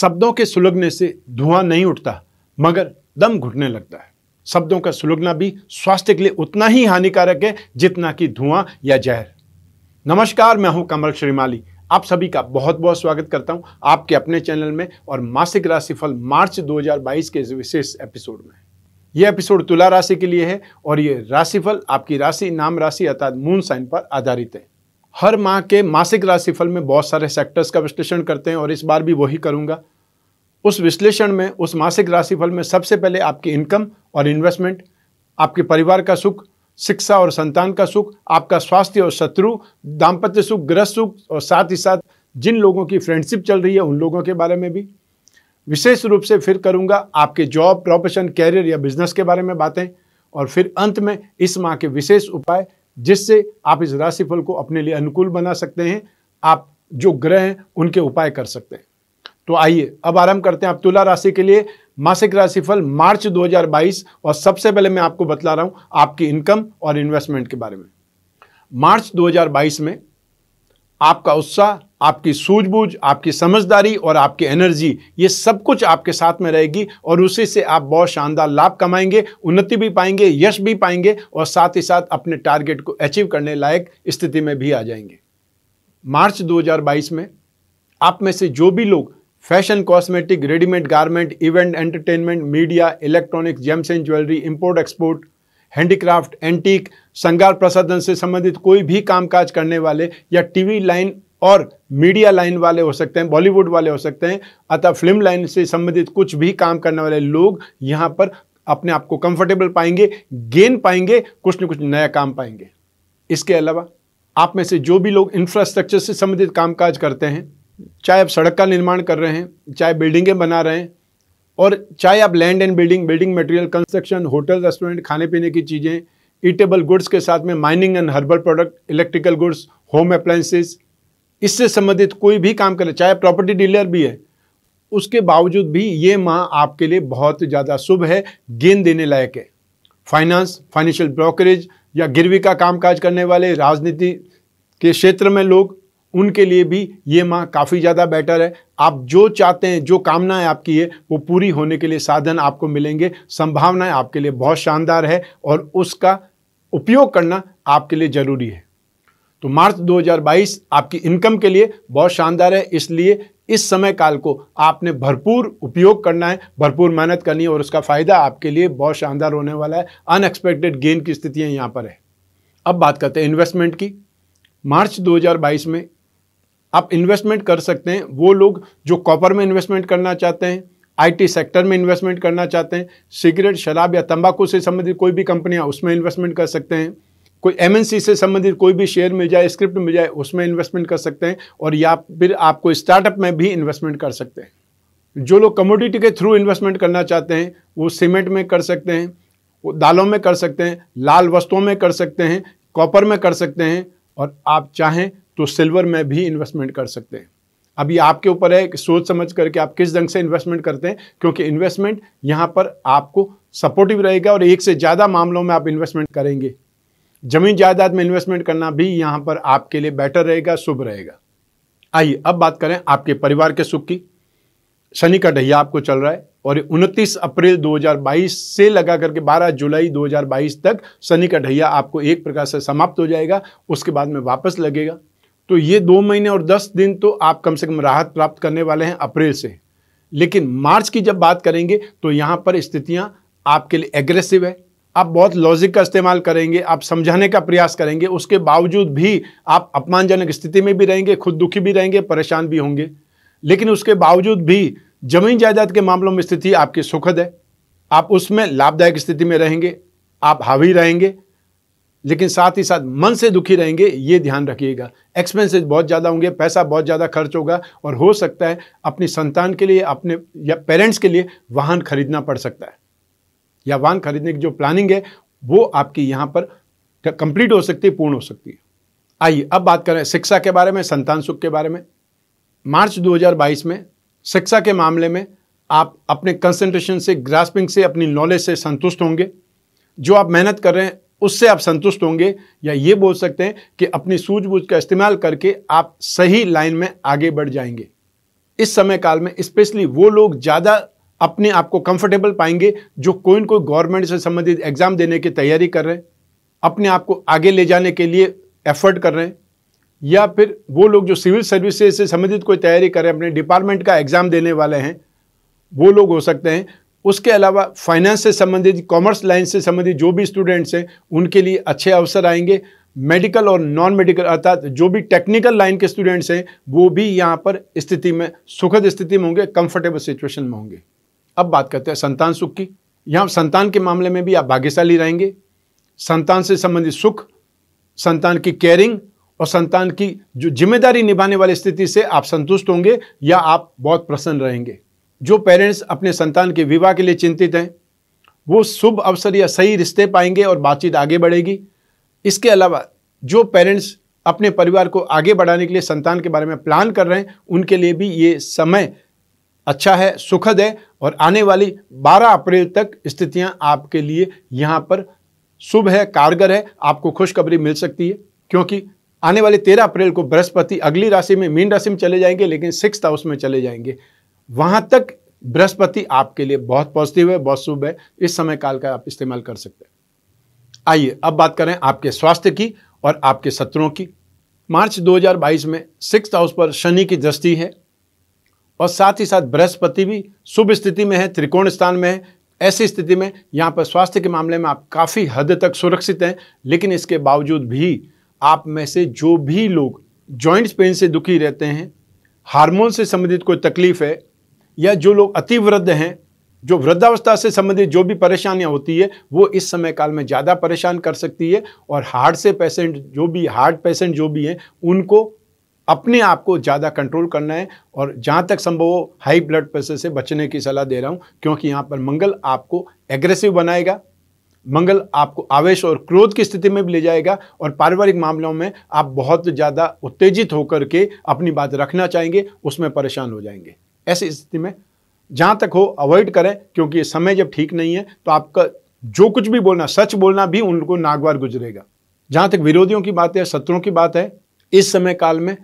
शब्दों के सुलगने से धुआं नहीं उठता मगर दम घुटने लगता है। शब्दों का सुलगना भी स्वास्थ्य के लिए उतना ही हानिकारक है जितना कि धुआं या जहर। नमस्कार, मैं हूं कमल श्रीमाली। आप सभी का बहुत बहुत स्वागत करता हूं आपके अपने चैनल में और मासिक राशिफल मार्च 2022 के इस विशेष एपिसोड में। यह एपिसोड तुला राशि के लिए है और यह राशिफल आपकी राशि, नाम राशि अर्थात मून साइन पर आधारित है। हर माह के मासिक राशिफल में बहुत सारे सेक्टर्स का विश्लेषण करते हैं और इस बार भी वही करूंगा। उस विश्लेषण में, उस मासिक राशिफल में सबसे पहले आपकी इनकम और इन्वेस्टमेंट, आपके परिवार का सुख, शिक्षा और संतान का सुख, आपका स्वास्थ्य और शत्रु, दाम्पत्य सुख, गृह सुख और साथ ही साथ जिन लोगों की फ्रेंडशिप चल रही है उन लोगों के बारे में भी विशेष रूप से फिर करूंगा। आपके जॉब, प्रोफेशन, कैरियर या बिजनेस के बारे में बातें और फिर अंत में इस माह के विशेष उपाय जिससे आप इस राशिफल को अपने लिए अनुकूल बना सकते हैं। आप जो ग्रह हैं उनके उपाय कर सकते हैं। तो आइए अब आरंभ करते हैं। आप तुला राशि के लिए मासिक राशिफल मार्च 2022 और सबसे पहले मैं आपको बतला रहा हूं आपकी इनकम और इन्वेस्टमेंट के बारे में। मार्च 2022 में आपका उत्साह, आपकी सूझबूझ, आपकी समझदारी और आपकी एनर्जी, ये सब कुछ आपके साथ में रहेगी और उसी से आप बहुत शानदार लाभ कमाएंगे, उन्नति भी पाएंगे, यश भी पाएंगे और साथ ही साथ अपने टारगेट को अचीव करने लायक स्थिति में भी आ जाएंगे। मार्च 2022 में आप में से जो भी लोग fashion, cosmetic, readymade garment, event, entertainment, media, electronics, James and jewellery, import export, handicraft, antique, श्रृंगार प्रसाधन से संबंधित कोई भी कामकाज करने वाले या टीवी लाइन और मीडिया लाइन वाले हो सकते हैं, बॉलीवुड वाले हो सकते हैं, अतः फिल्म लाइन से संबंधित कुछ भी काम करने वाले लोग यहाँ पर अपने आप को कंफर्टेबल पाएंगे, गेन पाएंगे, कुछ न कुछ नया काम पाएंगे। इसके अलावा आप में से जो भी लोग इंफ्रास्ट्रक्चर से संबंधित कामकाज करते हैं, चाहे आप सड़क का निर्माण कर रहे हैं, चाहे बिल्डिंगें बना रहे हैं और चाहे आप land and building material, construction, hotel, restaurant, खाने पीने की चीज़ें, ईटेबल गुड्स के साथ में mining and herbal product, electrical goods, home appliances, इससे संबंधित कोई भी काम करें, चाहे प्रॉपर्टी डीलर भी है, उसके बावजूद भी ये माह आपके लिए बहुत ज़्यादा शुभ है, गेन देने लायक है। फाइनेंस, फाइनेंशियल ब्रोकरेज या गिरवी का कामकाज करने वाले, राजनीति के क्षेत्र में लोग, उनके लिए भी ये माह काफ़ी ज़्यादा बेटर है। आप जो चाहते हैं, जो कामनाएं आपकी है, वो पूरी होने के लिए साधन आपको मिलेंगे। संभावनाएं आपके लिए बहुत शानदार है और उसका उपयोग करना आपके लिए ज़रूरी है। तो मार्च 2022 आपकी इनकम के लिए बहुत शानदार है, इसलिए इस समय काल को आपने भरपूर उपयोग करना है, भरपूर मेहनत करनी है और उसका फ़ायदा आपके लिए बहुत शानदार होने वाला है। अनएक्सपेक्टेड गेन की स्थितियाँ यहाँ पर है। अब बात करते हैं इन्वेस्टमेंट की। मार्च 2022 में आप इन्वेस्टमेंट कर सकते हैं वो लोग जो कॉपर में इन्वेस्टमेंट करना चाहते हैं, आईटी सेक्टर में इन्वेस्टमेंट करना चाहते हैं, सिगरेट, शराब या तंबाकू से संबंधित कोई भी कंपनियां उसमें इन्वेस्टमेंट कर सकते हैं, कोई एमएनसी से संबंधित कोई भी शेयर मिल जाए, स्क्रिप्ट मिल जाए, उसमें इन्वेस्टमेंट कर सकते हैं और या फिर आपको स्टार्टअप में भी इन्वेस्टमेंट कर सकते हैं। जो लोग कमोडिटी के थ्रू इन्वेस्टमेंट करना चाहते हैं वो सीमेंट में कर सकते हैं, वो दालों में कर सकते हैं, लाल वस्तुओं में कर सकते हैं, कॉपर में कर सकते हैं और आप चाहें तो सिल्वर में भी इन्वेस्टमेंट कर सकते हैं। अभी आपके ऊपर है कि सोच समझ करके आप किस ढंग से इन्वेस्टमेंट करते हैं, क्योंकि इन्वेस्टमेंट यहाँ पर आपको सपोर्टिव रहेगा और एक से ज़्यादा मामलों में आप इन्वेस्टमेंट करेंगे। जमीन जायदाद में इन्वेस्टमेंट करना भी यहाँ पर आपके लिए बेटर रहेगा, शुभ रहेगा। आइए अब बात करें आपके परिवार के सुख की। शनि का ढैया आपको चल रहा है और 29 अप्रैल 2022 से लगा करके 12 जुलाई 2022 तक शनि का ढैया आपको एक प्रकार से समाप्त हो जाएगा, उसके बाद में वापस लगेगा। तो ये 2 महीने और 10 दिन तो आप कम से कम राहत प्राप्त करने वाले हैं अप्रैल से। लेकिन मार्च की जब बात करेंगे तो यहाँ पर स्थितियाँ आपके लिए एग्रेसिव है। आप बहुत लॉजिक का इस्तेमाल करेंगे, आप समझाने का प्रयास करेंगे, उसके बावजूद भी आप अपमानजनक स्थिति में भी रहेंगे, खुद दुखी भी रहेंगे, परेशान भी होंगे। लेकिन उसके बावजूद भी जमीन जायदाद के मामलों में स्थिति आपकी सुखद है, आप उसमें लाभदायक स्थिति में रहेंगे, आप हावी रहेंगे, लेकिन साथ ही साथ मन से दुखी रहेंगे, ये ध्यान रखिएगा। एक्सपेंसेस बहुत ज़्यादा होंगे, पैसा बहुत ज़्यादा खर्च होगा और हो सकता है अपनी संतान के लिए, अपने या पेरेंट्स के लिए वाहन खरीदना पड़ सकता है या वाहन खरीदने की जो प्लानिंग है वो आपकी यहाँ पर कंप्लीट हो सकती है, पूर्ण हो सकती है। आइए अब बात करें शिक्षा के बारे में, संतान सुख के बारे में। मार्च 2022 में शिक्षा के मामले में आप अपने कंसंट्रेशन से, ग्रास्पिंग से, अपनी नॉलेज से संतुष्ट होंगे। जो आप मेहनत कर रहे हैं उससे आप संतुष्ट होंगे, या ये बोल सकते हैं कि अपनी सूझबूझ का इस्तेमाल करके आप सही लाइन में आगे बढ़ जाएंगे। इस समय काल में स्पेशली वो लोग ज़्यादा अपने आप को कंफर्टेबल पाएंगे जो कोई न कोई गवर्नमेंट से संबंधित एग्जाम देने की तैयारी कर रहे हैं, अपने आप को आगे ले जाने के लिए एफर्ट कर रहे हैं, या फिर वो लोग जो सिविल सर्विसेज से संबंधित कोई तैयारी कर रहे हैं, अपने डिपार्टमेंट का एग्जाम देने वाले हैं, वो लोग हो सकते हैं। उसके अलावा फाइनेंस से संबंधित, कॉमर्स लाइन से संबंधित जो भी स्टूडेंट्स हैं उनके लिए अच्छे अवसर आएंगे। मेडिकल और नॉन मेडिकल अर्थात जो भी टेक्निकल लाइन के स्टूडेंट्स हैं वो भी यहाँ पर स्थिति में सुखद स्थिति में होंगे, कंफर्टेबल सिचुएशन में होंगे। अब बात करते हैं संतान सुख की। यहाँ संतान के मामले में भी आप भाग्यशाली रहेंगे। संतान से संबंधित सुख, संतान की केयरिंग और संतान की जो जिम्मेदारी निभाने वाली स्थिति से आप संतुष्ट होंगे या आप बहुत प्रसन्न रहेंगे। जो पेरेंट्स अपने संतान के विवाह के लिए चिंतित हैं वो शुभ अवसर या सही रिश्ते पाएंगे और बातचीत आगे बढ़ेगी। इसके अलावा जो पेरेंट्स अपने परिवार को आगे बढ़ाने के लिए संतान के बारे में प्लान कर रहे हैं उनके लिए भी ये समय अच्छा है, सुखद है, और आने वाली 12 अप्रैल तक स्थितियां आपके लिए यहाँ पर शुभ है, कारगर है। आपको खुशखबरी मिल सकती है क्योंकि आने वाले 13 अप्रैल को बृहस्पति अगली राशि में, मीन राशि में चले जाएंगे, लेकिन 6th हाउस में चले जाएंगे। वहां तक बृहस्पति आपके लिए बहुत पॉजिटिव है, बहुत शुभ है। इस समय काल का आप इस्तेमाल कर सकते हैं। आइए अब बात करें आपके स्वास्थ्य की और आपके शत्रुओं की। मार्च 2022 में 6th हाउस पर शनि की दृष्टि है और साथ ही साथ बृहस्पति भी शुभ स्थिति में है, त्रिकोण स्थान में है। ऐसी स्थिति में यहाँ पर स्वास्थ्य के मामले में आप काफ़ी हद तक सुरक्षित हैं, लेकिन इसके बावजूद भी आप में से जो भी लोग जॉइंट्स पेन से दुखी रहते हैं, हार्मोन से संबंधित कोई तकलीफ है, या जो लोग अति वृद्ध हैं, जो वृद्धावस्था से संबंधित जो भी परेशानियां होती है वो इस समय काल में ज़्यादा परेशान कर सकती है। और हार्ट पेशेंट जो भी हैं उनको अपने आप को ज़्यादा कंट्रोल करना है, और जहाँ तक संभव हो हाई ब्लड प्रेशर से बचने की सलाह दे रहा हूँ, क्योंकि यहाँ पर मंगल आपको एग्रेसिव बनाएगा, मंगल आपको आवेश और क्रोध की स्थिति में भी ले जाएगा, और पारिवारिक मामलों में आप बहुत ज़्यादा उत्तेजित होकर के अपनी बात रखना चाहेंगे, उसमें परेशान हो जाएंगे। ऐसी स्थिति में जहाँ तक हो अवॉइड करें, क्योंकि ये समय जब ठीक नहीं है तो आपका जो कुछ भी बोलना, सच बोलना भी उनको नागवार गुजरेगा। जहाँ तक विरोधियों की बात है, शत्रुओं की बात है, इस समय काल में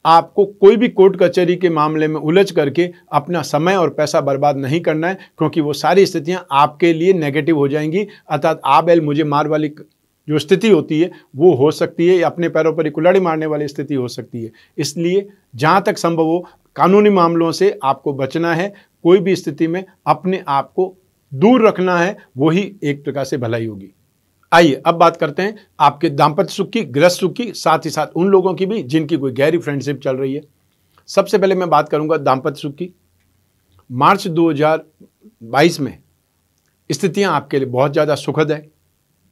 आपको कोई भी कोर्ट कचहरी के मामले में उलझ करके अपना समय और पैसा बर्बाद नहीं करना है, क्योंकि वो सारी स्थितियां आपके लिए नेगेटिव हो जाएंगी। अर्थात आ बैल मुझे मार वाली जो स्थिति होती है वो हो सकती है, या अपने पैरों पर कुल्हाड़ी मारने वाली स्थिति हो सकती है। इसलिए जहाँ तक संभव हो कानूनी मामलों से आपको बचना है। कोई भी स्थिति में अपने आप को दूर रखना है, वही एक प्रकार से भलाई होगी। आइए अब बात करते हैं आपके दाम्पत्य सुख की, गृहस्थ सुख की, साथ ही साथ उन लोगों की भी जिनकी कोई गहरी फ्रेंडशिप चल रही है। सबसे पहले मैं बात करूंगा दाम्पत्य सुख की। मार्च 2022 में स्थितियां आपके लिए बहुत ज़्यादा सुखद है।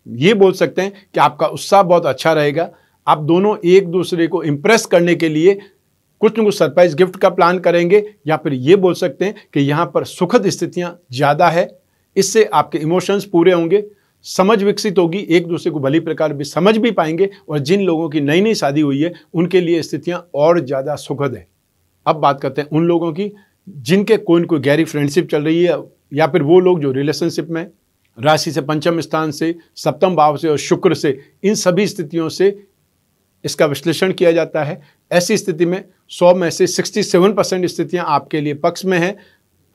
ये बोल सकते हैं कि आपका उत्साह बहुत अच्छा रहेगा। आप दोनों एक दूसरे को इम्प्रेस करने के लिए कुछ न कुछ सरप्राइज गिफ्ट का प्लान करेंगे, या फिर ये बोल सकते हैं कि यहाँ पर सुखद स्थितियां ज़्यादा है। इससे आपके इमोशंस पूरे होंगे, समझ विकसित होगी, एक दूसरे को भली प्रकार भी समझ भी पाएंगे, और जिन लोगों की नई नई शादी हुई है उनके लिए स्थितियां और ज़्यादा सुखद है। अब बात करते हैं उन लोगों की जिनके कोई न कोई गहरी फ्रेंडशिप चल रही है, या फिर वो लोग जो रिलेशनशिप में राशि से, पंचम स्थान से, सप्तम भाव से और शुक्र से, इन सभी स्थितियों से इसका विश्लेषण किया जाता है। ऐसी स्थिति में 100 में से 67% स्थितियां आपके लिए पक्ष में हैं।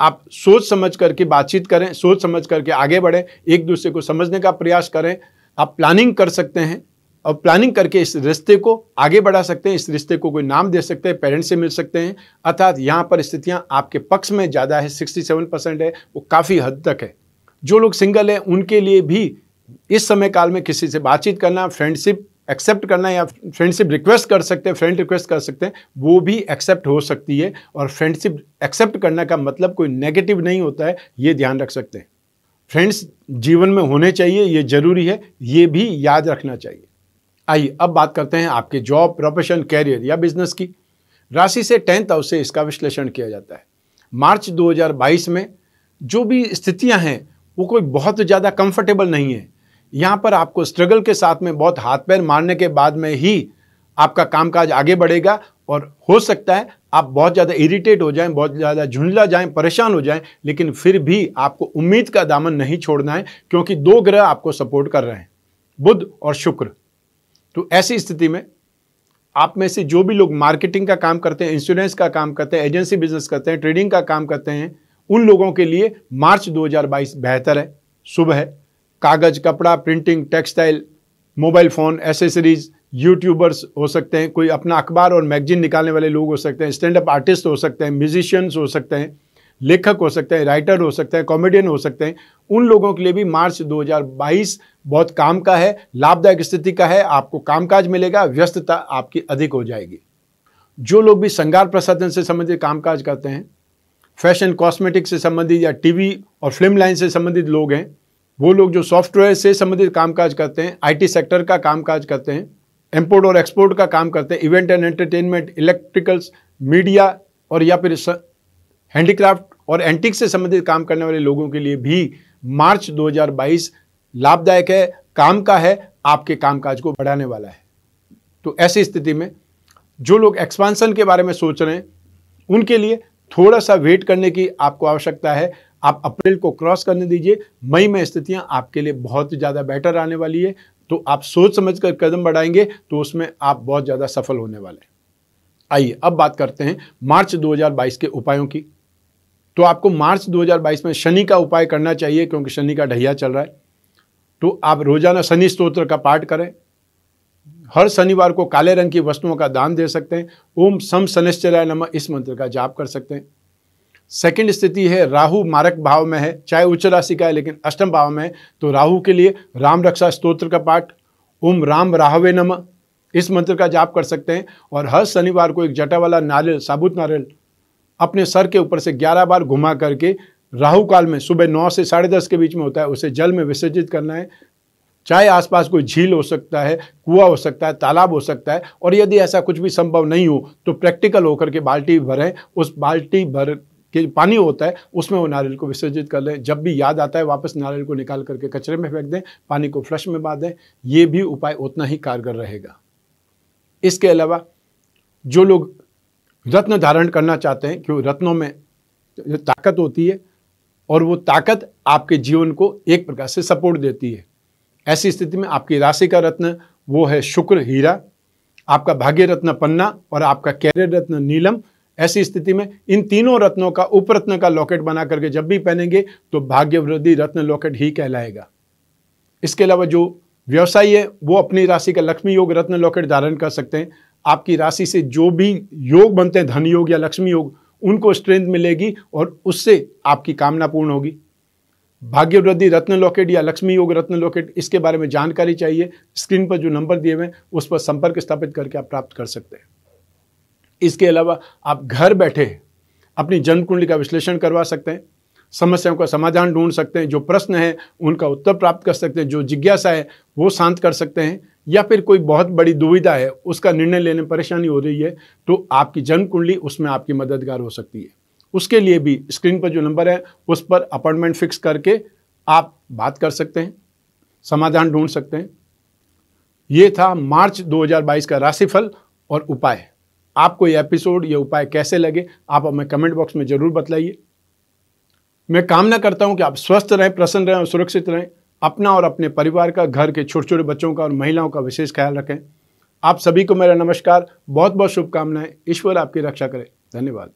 आप सोच समझ करके बातचीत करें, सोच समझ करके आगे बढ़ें, एक दूसरे को समझने का प्रयास करें। आप प्लानिंग कर सकते हैं और प्लानिंग करके इस रिश्ते को आगे बढ़ा सकते हैं। इस रिश्ते को कोई नाम दे सकते हैं, पेरेंट्स से मिल सकते हैं। अर्थात यहाँ पर स्थितियाँ आपके पक्ष में ज़्यादा है, 67% है, वो काफ़ी हद तक है। जो लोग सिंगल हैं उनके लिए भी इस समय काल में किसी से बातचीत करना, फ्रेंडशिप एक्सेप्ट करना, या फ्रेंडशिप रिक्वेस्ट कर सकते हैं, फ्रेंड रिक्वेस्ट कर सकते हैं, वो भी एक्सेप्ट हो सकती है। और फ्रेंडशिप एक्सेप्ट करने का मतलब कोई नेगेटिव नहीं होता है, ये ध्यान रख सकते हैं। फ्रेंड्स जीवन में होने चाहिए, ये जरूरी है, ये भी याद रखना चाहिए। आइए अब बात करते हैं आपके जॉब, प्रोफेशन, कैरियर या बिजनेस की। राशि से 10th हाउस से इसका विश्लेषण किया जाता है। मार्च 2022 में जो भी स्थितियां हैं वो कोई बहुत ज़्यादा कंफर्टेबल नहीं है। यहाँ पर आपको स्ट्रगल के साथ में बहुत हाथ पैर मारने के बाद में ही आपका कामकाज आगे बढ़ेगा, और हो सकता है आप बहुत ज़्यादा इरिटेट हो जाएं, बहुत ज़्यादा झुंझला जाएं, परेशान हो जाएं, लेकिन फिर भी आपको उम्मीद का दामन नहीं छोड़ना है, क्योंकि 2 ग्रह आपको सपोर्ट कर रहे हैं, बुध और शुक्र। तो ऐसी स्थिति में आप में से जो भी लोग मार्केटिंग का काम करते हैं, इंश्योरेंस का काम करते हैं, एजेंसी बिजनेस करते हैं, ट्रेडिंग का काम करते हैं, उन लोगों के लिए मार्च 2022 बेहतर है, शुभ है। कागज, कपड़ा, printing, textile, mobile phone, accessories, YouTubers हो सकते हैं, कोई अपना अखबार और मैगजीन निकालने वाले लोग हो सकते हैं, स्टैंड अप आर्टिस्ट हो सकते हैं, म्यूजिशियंस हो सकते हैं, लेखक हो सकते हैं, राइटर हो सकते हैं, कॉमेडियन हो सकते हैं। उन लोगों के लिए भी मार्च 2022 बहुत काम का है, लाभदायक स्थिति का है। आपको कामकाज मिलेगा, व्यस्तता आपकी अधिक हो जाएगी। जो लोग भी श्रृंगार प्रसाधन से संबंधित कामकाज करते हैं, फैशन, कॉस्मेटिक से संबंधित या टीवी और फिल्म लाइन से संबंधित लोग हैं, वो लोग जो सॉफ्टवेयर से संबंधित कामकाज करते हैं, आईटी सेक्टर का कामकाज करते हैं, इंपोर्ट और एक्सपोर्ट का काम करते हैं, event and entertainment, electricals, media और या फिर हैंडीक्राफ्ट और एंटिक से संबंधित काम करने वाले लोगों के लिए भी मार्च 2022 लाभदायक है, काम का है, आपके कामकाज को बढ़ाने वाला है। तो ऐसी स्थिति में जो लोग एक्सपांसन के बारे में सोच रहे हैं, उनके लिए थोड़ा सा वेट करने की आपको आवश्यकता है। आप अप्रैल को क्रॉस करने दीजिए। मई में स्थितियां आपके लिए बहुत ज़्यादा बेटर आने वाली है। तो आप सोच समझकर कदम बढ़ाएंगे तो उसमें आप बहुत ज़्यादा सफल होने वाले हैं। आइए अब बात करते हैं मार्च 2022 के उपायों की। तो आपको मार्च 2022 में शनि का उपाय करना चाहिए, क्योंकि शनि का ढैया चल रहा है। तो आप रोजाना शनि स्तोत्र का पाठ करें। हर शनिवार को काले रंग की वस्तुओं का दान दे सकते हैं। ओम सम शनिश्चराय नमः इस मंत्र का जाप कर सकते हैं। सेकंड स्थिति है, राहु मारक भाव में है, चाहे उच्च राशि का है लेकिन अष्टम भाव में है, तो राहु के लिए राम रक्षा स्तोत्र का पाठ ओम राम राहवे नमः इस मंत्र का जाप कर सकते हैं। और हर शनिवार को एक जटा वाला नारियल, साबुत नारियल अपने सर के ऊपर से 11 बार घुमा करके राहु काल में सुबह 9 से 10:30 के बीच में होता है, उसे जल में विसर्जित करना है। चाहे आसपास कोई झील हो सकता है, कुआं हो सकता है, तालाब हो सकता है, और यदि ऐसा कुछ भी संभव नहीं हो तो प्रैक्टिकल होकर के बाल्टी भरें, उस बाल्टी भर के पानी होता है उसमें वो नारियल को विसर्जित कर लें। जब भी याद आता है वापस नारियल को निकाल करके कचरे में फेंक दें, पानी को फ्लश में बहा दें। ये भी उपाय उतना ही कारगर रहेगा। इसके अलावा जो लोग रत्न धारण करना चाहते हैं, क्योंकि रत्नों में ताकत होती है और वो ताकत आपके जीवन को एक प्रकार से सपोर्ट देती है। ऐसी स्थिति में आपकी राशि का रत्न वो है शुक्र, हीरा, आपका भाग्य रत्न पन्ना और आपका कैरियर रत्न नीलम। ऐसी स्थिति में इन तीनों रत्नों का उपरत्न का लॉकेट बना करके जब भी पहनेंगे तो भाग्य वृद्धि रत्न लॉकेट ही कहलाएगा। इसके अलावा जो व्यवसायी है वो अपनी राशि का लक्ष्मी योग रत्न लॉकेट धारण कर सकते हैं। आपकी राशि से जो भी योग बनते हैं, धन योग या लक्ष्मी योग, उनको स्ट्रेंथ मिलेगी और उससे आपकी कामना पूर्ण होगी। भाग्य वृद्धि रत्न लॉकेट या लक्ष्मी योग रत्न लॉकेट, इसके बारे में जानकारी चाहिए, स्क्रीन पर जो नंबर दिए हुए हैं उस पर संपर्क स्थापित करके आप प्राप्त कर सकते हैं। इसके अलावा आप घर बैठे अपनी जन्म कुंडली का विश्लेषण करवा सकते हैं, समस्याओं का समाधान ढूंढ सकते हैं, जो प्रश्न है उनका उत्तर प्राप्त कर सकते हैं, जो जिज्ञासा है वो शांत कर सकते हैं, या फिर कोई बहुत बड़ी दुविधा है उसका निर्णय लेने में परेशानी हो रही है तो आपकी जन्म कुंडली उसमें आपकी मददगार हो सकती है। उसके लिए भी स्क्रीन पर जो नंबर है उस पर अपॉइंटमेंट फिक्स करके आप बात कर सकते हैं, समाधान ढूंढ सकते हैं। ये था मार्च 2022 का राशिफल और उपाय। आपको ये एपिसोड, ये उपाय कैसे लगे आप हमें कमेंट बॉक्स में जरूर बताइए। मैं कामना करता हूं कि आप स्वस्थ रहें, प्रसन्न रहें और सुरक्षित रहें। अपना और अपने परिवार का, घर के छोटे छोटे बच्चों का और महिलाओं का विशेष ख्याल रखें। आप सभी को मेरा नमस्कार, बहुत बहुत शुभकामनाएं। ईश्वर आपकी रक्षा करे। धन्यवाद।